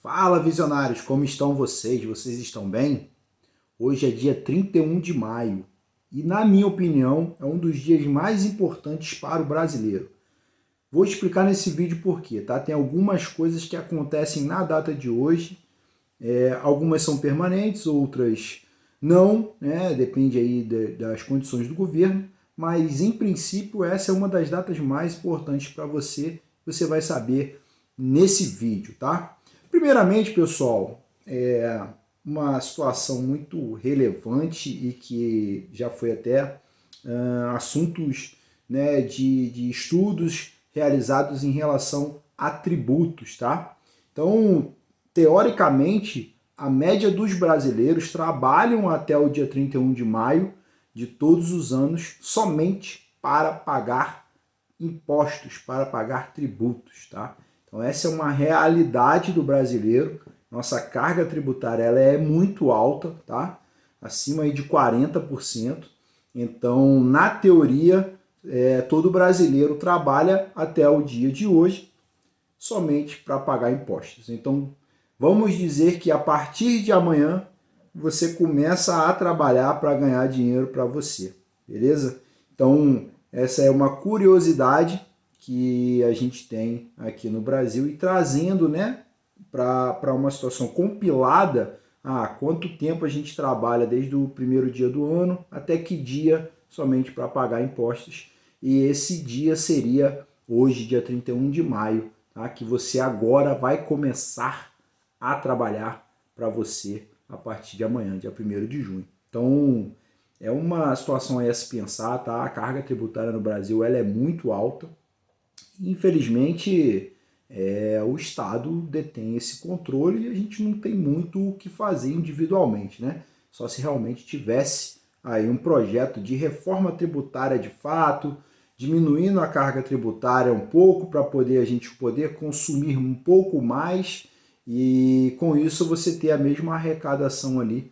Fala, visionários, como estão vocês? Vocês estão bem? Hoje é dia 31 de maio e, na minha opinião, é um dos dias mais importantes para o brasileiro. Vou explicar nesse vídeo por quê, tá? Tem algumas coisas que acontecem na data de hoje, algumas são permanentes, outras não, né? Depende aí das condições do governo, mas em princípio essa é uma das datas mais importantes para você, você vai saber nesse vídeo, tá? Primeiramente, pessoal, é uma situação muito relevante e que já foi até assuntos, né, de estudos realizados em relação a tributos, tá? Então, teoricamente, a média dos brasileiros trabalham até o dia 31 de maio de todos os anos somente para pagar impostos, para pagar tributos, tá? Então essa é uma realidade do brasileiro. Nossa carga tributária ela é muito alta, tá? Acima aí de 40%. Então, na teoria, todo brasileiro trabalha até o dia de hoje somente para pagar impostos. Então, vamos dizer que a partir de amanhã você começa a trabalhar para ganhar dinheiro para você, beleza? Então, essa é uma curiosidade que a gente tem aqui no Brasil e trazendo, né, para uma situação compilada, quanto tempo a gente trabalha desde o primeiro dia do ano até que dia somente para pagar impostos. E esse dia seria hoje, dia 31 de maio, tá? Que você agora vai começar a trabalhar para você a partir de amanhã, dia 1º de junho. Então, é uma situação aí a se pensar, tá? A carga tributária no Brasil ela é muito alta. Infelizmente, o Estado detém esse controle e a gente não tem muito o que fazer individualmente, né? Só se realmente tivesse aí um projeto de reforma tributária de fato, diminuindo a carga tributária um pouco para poder a gente poder consumir um pouco mais e com isso você ter a mesma arrecadação ali,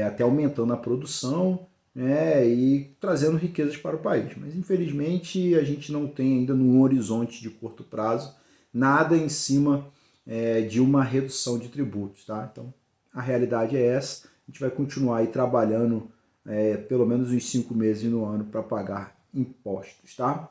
até aumentando a produção, né, e trazendo riquezas para o país. Mas infelizmente a gente não tem ainda num horizonte de curto prazo nada em cima de uma redução de tributos, tá? Então a realidade é essa. A gente vai continuar aí trabalhando pelo menos uns 5 meses no ano para pagar impostos, tá?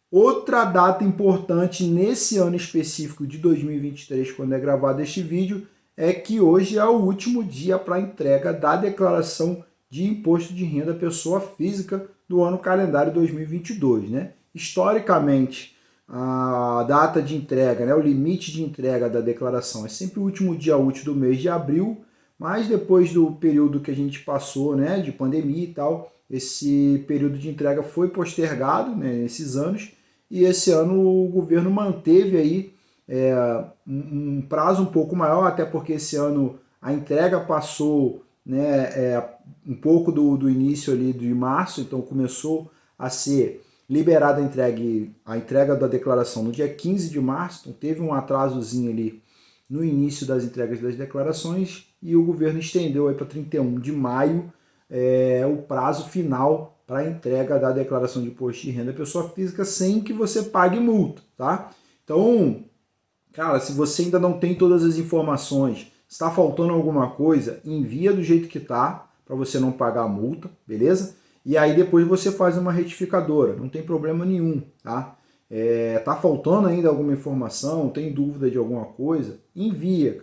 Outra data importante nesse ano específico de 2023, quando é gravado este vídeo, é que hoje é o último dia para entrega da declaração de imposto de renda pessoa física do ano calendário 2022, né? Historicamente, a data de entrega, né, o limite de entrega da declaração é sempre o último dia útil do mês de abril, mas depois do período que a gente passou, né, de pandemia e tal, esse período de entrega foi postergado, né, nesses anos, e esse ano o governo manteve aí um prazo um pouco maior, até porque esse ano a entrega passou, né, um pouco do início ali de março, então começou a ser liberada a entrega da declaração no dia 15 de março, então teve um atrasozinho ali no início das entregas das declarações e o governo estendeu aí para 31 de maio o prazo final para a entrega da declaração de imposto de renda pessoa física sem que você pague multa, tá? Então, cara, se você ainda não tem todas as informações, está faltando alguma coisa, envia do jeito que tá, para você não pagar a multa, beleza? E aí depois você faz uma retificadora, não tem problema nenhum, tá? Tá faltando ainda alguma informação, tem dúvida de alguma coisa, envia,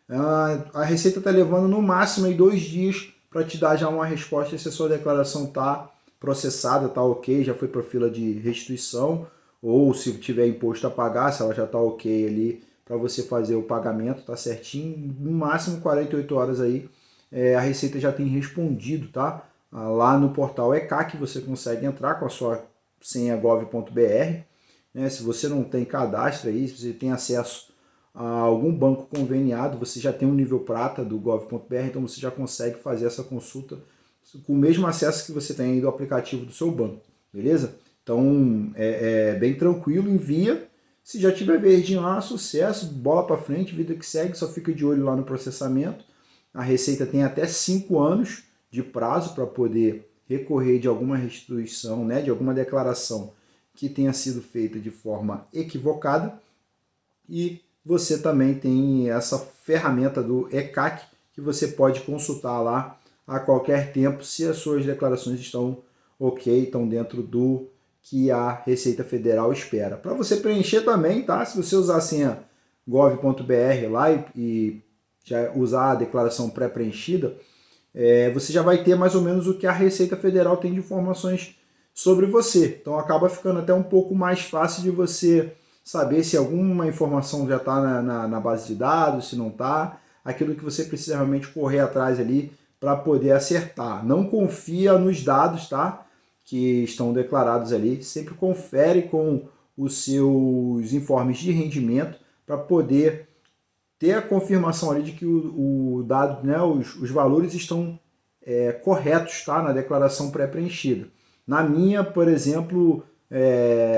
cara. A Receita está levando no máximo aí 2 dias para te dar já uma resposta se a sua declaração tá processada, tá ok, já foi para fila de restituição, ou se tiver imposto a pagar, se ela já tá ok ali para você fazer o pagamento, tá certinho, no máximo 48 horas aí a Receita já tem respondido, tá? Lá no portal ECAC você consegue entrar com a sua senha gov.br, né? Se você não tem cadastro aí, se você tem acesso a algum banco conveniado, você já tem um nível prata do gov.br, então você já consegue fazer essa consulta com o mesmo acesso que você tem aí do aplicativo do seu banco, beleza? Então é bem tranquilo, envia. Se já tiver verdinho lá, sucesso, bola para frente, vida que segue, só fica de olho lá no processamento. A Receita tem até 5 anos de prazo para poder recorrer de alguma restituição, né, de alguma declaração que tenha sido feita de forma equivocada. E você também tem essa ferramenta do ECAC que você pode consultar lá a qualquer tempo se as suas declarações estão ok, estão dentro do que a Receita Federal espera. Para você preencher também, tá? Se você usar a senha gov.br lá e já usar a declaração pré-preenchida, você já vai ter mais ou menos o que a Receita Federal tem de informações sobre você. Então acaba ficando até um pouco mais fácil de você saber se alguma informação já está na base de dados, se não está, aquilo que você precisa realmente correr atrás ali para poder acertar. Não confia nos dados, tá? Que estão declarados ali. Sempre confere com os seus informes de rendimento para poder ter a confirmação ali de que o dado, né, os valores estão corretos, tá, na declaração pré-preenchida. Na minha, por exemplo,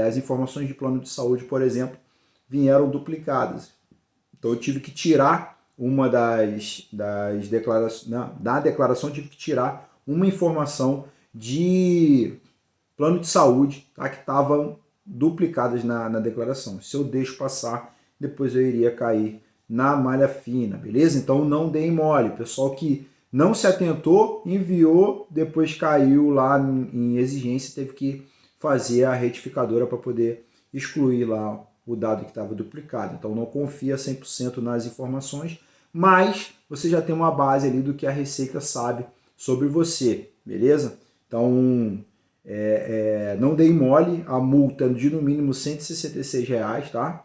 as informações de plano de saúde, por exemplo, vieram duplicadas. Então eu tive que tirar uma das declarações, da declaração eu tive que tirar uma informação de plano de saúde, tá, que estavam duplicadas na declaração. Se eu deixo passar, depois eu iria cair na malha fina, beleza? Então não deem mole. O pessoal que não se atentou, enviou, depois caiu lá em exigência, teve que fazer a retificadora para poder excluir lá o dado que estava duplicado. Então não confia 100% nas informações, mas você já tem uma base ali do que a Receita sabe sobre você, beleza? Então não dei mole, a multa de no mínimo R$ 166, tá?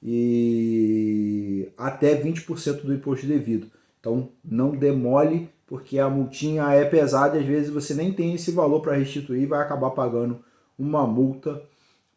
E até 20% do imposto devido. Então não demole, porque a multinha é pesada e às vezes você nem tem esse valor para restituir e vai acabar pagando uma multa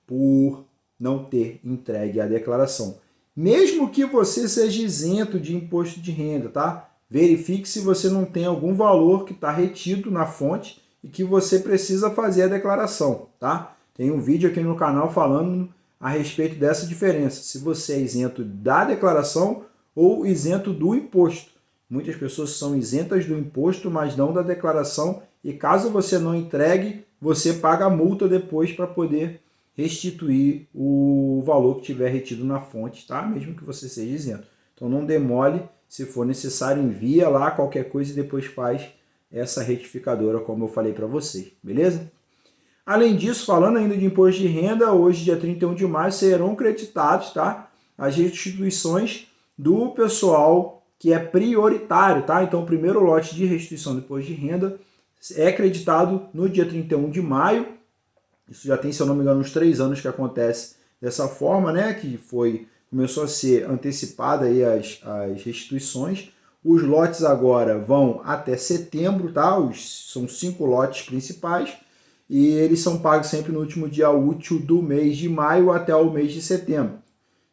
por não ter entregue a declaração. Mesmo que você seja isento de imposto de renda, tá? Verifique se você não tem algum valor que está retido na fonte e que você precisa fazer a declaração, tá? Tem um vídeo aqui no canal falando a respeito dessa diferença, se você é isento da declaração ou isento do imposto. Muitas pessoas são isentas do imposto, mas não da declaração, e caso você não entregue, você paga a multa depois para poder restituir o valor que tiver retido na fonte, tá? Mesmo que você seja isento. Então não demole, se for necessário, envia lá qualquer coisa e depois faz essa retificadora, como eu falei para vocês, beleza? Além disso, falando ainda de imposto de renda, hoje, dia 31 de maio, serão creditados, tá, as restituições do pessoal que é prioritário, tá? Então, o primeiro lote de restituição do imposto de renda é creditado no dia 31 de maio. Isso já tem, se eu não me engano, uns 3 anos que acontece dessa forma, né? Que começou a ser antecipada aí as restituições. Os lotes agora vão até setembro, tá? São 5 lotes principais e eles são pagos sempre no último dia útil do mês de maio até o mês de setembro.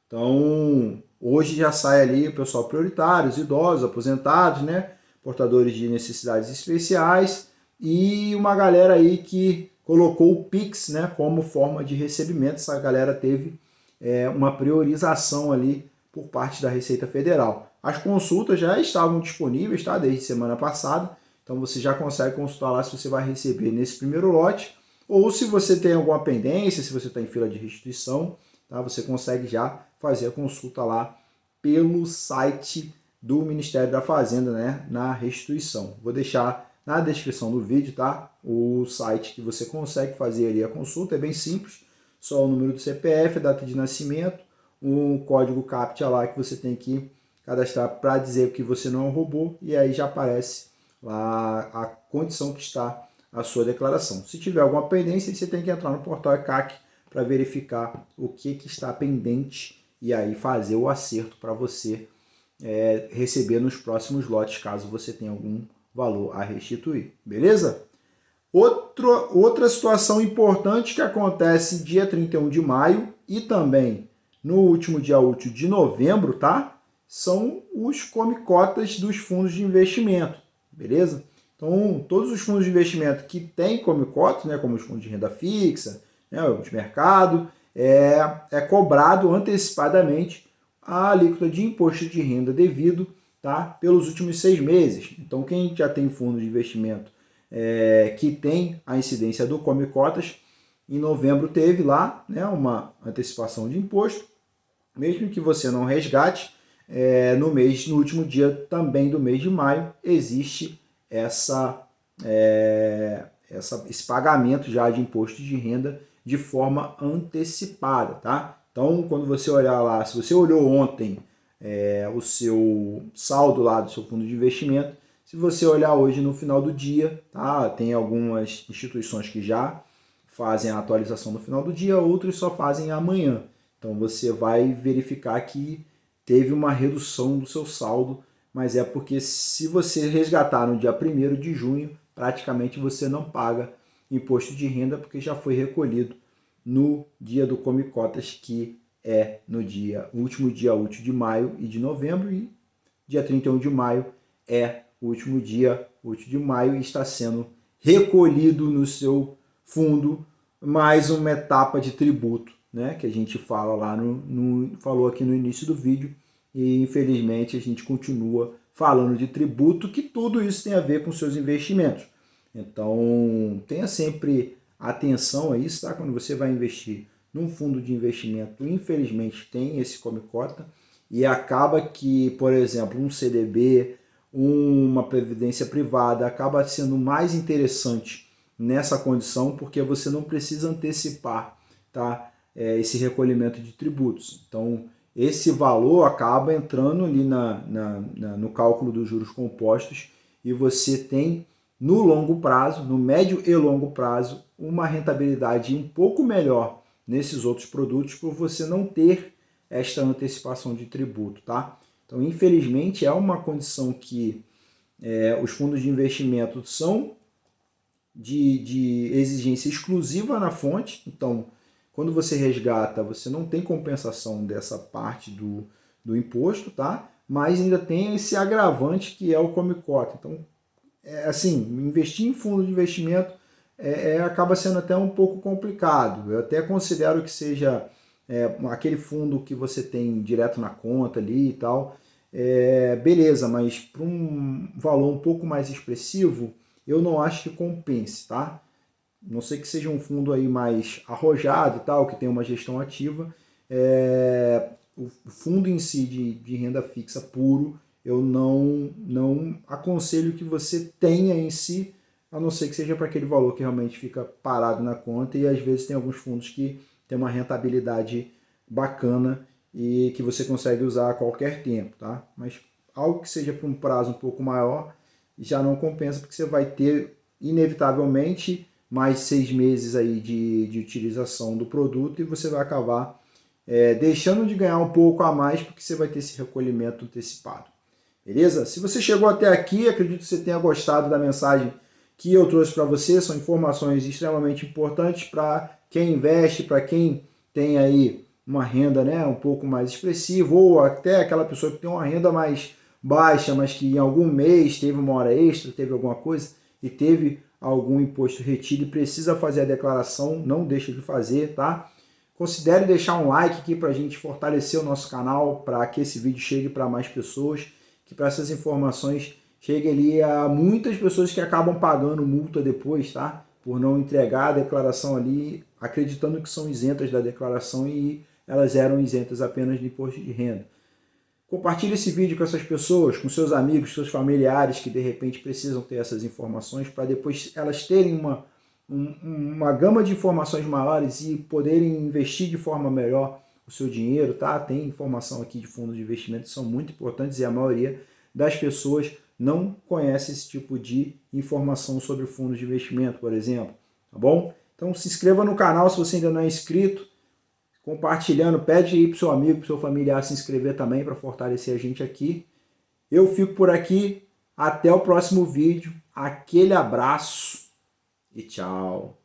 Então, hoje já sai ali o pessoal prioritário, os idosos, aposentados, né? Portadores de necessidades especiais e uma galera aí que colocou o Pix, né, como forma de recebimento. Essa galera teve uma priorização ali por parte da Receita Federal. As consultas já estavam disponíveis, tá, desde semana passada, então você já consegue consultar lá se você vai receber nesse primeiro lote, ou se você tem alguma pendência, se você está em fila de restituição, tá, você consegue já fazer a consulta lá pelo site do Ministério da Fazenda, né, na restituição. Vou deixar na descrição do vídeo, tá, o site que você consegue fazer ali a consulta, é bem simples, só o número do CPF, a data de nascimento, um código CAPTCHA lá que você tem que cadastrar para dizer que você não é um robô, e aí já aparece lá a condição que está a sua declaração. Se tiver alguma pendência, você tem que entrar no portal ECAC para verificar o que está pendente e aí fazer o acerto para você receber nos próximos lotes, caso você tenha algum valor a restituir, beleza? Outra situação importante que acontece dia 31 de maio e também no último dia útil de novembro, tá? São os come-cotas dos fundos de investimento, beleza? Então, todos os fundos de investimento que têm come-cotas, né, como os fundos de renda fixa, né, de mercado, é cobrado antecipadamente a alíquota de imposto de renda devido, tá, pelos últimos 6 meses. Então, quem já tem fundo de investimento que tem a incidência do come-cotas, em novembro teve lá, né, uma antecipação de imposto, Mesmo que você não resgate, no último dia também do mês de maio, existe esse pagamento já de imposto de renda de forma antecipada, tá? Então, quando você olhar lá, se você olhou ontem o seu saldo lá do seu fundo de investimento, se você olhar hoje no final do dia, tá? Tem algumas instituições que já fazem a atualização no final do dia, outros só fazem amanhã. Então você vai verificar que teve uma redução do seu saldo, mas é porque se você resgatar no dia 1º de junho, praticamente você não paga imposto de renda porque já foi recolhido no dia do Come Cotas, que é no último dia útil de maio e de novembro, e dia 31 de maio é o último dia útil de maio e está sendo recolhido no seu fundo mais uma etapa de tributo, né, que a gente fala lá falou aqui no início do vídeo, e infelizmente a gente continua falando de tributo, que tudo isso tem a ver com seus investimentos. Então tenha sempre atenção a isso, tá? Quando você vai investir num fundo de investimento, infelizmente tem esse come cota, e acaba que, por exemplo, um CDB, uma previdência privada, acaba sendo mais interessante nessa condição, porque você não precisa antecipar, tá? Esse recolhimento de tributos. Então, esse valor acaba entrando ali no cálculo dos juros compostos, e você tem, no longo prazo, no médio e longo prazo, uma rentabilidade um pouco melhor nesses outros produtos, por você não ter esta antecipação de tributo, tá? Então, infelizmente, é uma condição que os fundos de investimento são de exigência exclusiva na fonte. Então, quando você resgata, você não tem compensação dessa parte do imposto, tá? Mas ainda tem esse agravante que é o come cota. Então, assim, investir em fundo de investimento acaba sendo até um pouco complicado. Eu até considero que seja aquele fundo que você tem direto na conta ali e tal, beleza, mas para um valor um pouco mais expressivo, eu não acho que compense, tá? Não sei que seja um fundo aí mais arrojado e tal, que tem uma gestão ativa. O fundo em si de renda fixa puro, eu não aconselho que você tenha em si, a não ser que seja para aquele valor que realmente fica parado na conta, e às vezes tem alguns fundos que tem uma rentabilidade bacana e que você consegue usar a qualquer tempo, tá? Mas algo que seja por um prazo um pouco maior já não compensa, porque você vai ter inevitavelmente mais 6 meses aí de utilização do produto, e você vai acabar deixando de ganhar um pouco a mais, porque você vai ter esse recolhimento antecipado. Beleza? Se você chegou até aqui, acredito que você tenha gostado da mensagem que eu trouxe para você. São informações extremamente importantes para quem investe, para quem tem aí uma renda, né, um pouco mais expressiva, ou até aquela pessoa que tem uma renda mais baixa, mas que em algum mês teve uma hora extra, teve alguma coisa e teve algum imposto retido e precisa fazer a declaração. Não deixa de fazer, tá? Considere deixar um like aqui para a gente fortalecer o nosso canal, para que esse vídeo chegue para mais pessoas, que para essas informações chegue ali a muitas pessoas que acabam pagando multa depois, tá? Por não entregar a declaração ali, acreditando que são isentas da declaração, e elas eram isentas apenas do imposto de renda. Compartilhe esse vídeo com essas pessoas, com seus amigos, seus familiares que de repente precisam ter essas informações, para depois elas terem uma gama de informações maiores e poderem investir de forma melhor o seu dinheiro, tá? Tem informação aqui de fundos de investimento que são muito importantes, e a maioria das pessoas não conhece esse tipo de informação sobre fundos de investimento, por exemplo, tá bom? Então se inscreva no canal se você ainda não é inscrito, compartilhando, pede aí para o seu amigo, para o seu familiar se inscrever também, para fortalecer a gente aqui. Eu fico por aqui, até o próximo vídeo, aquele abraço e tchau!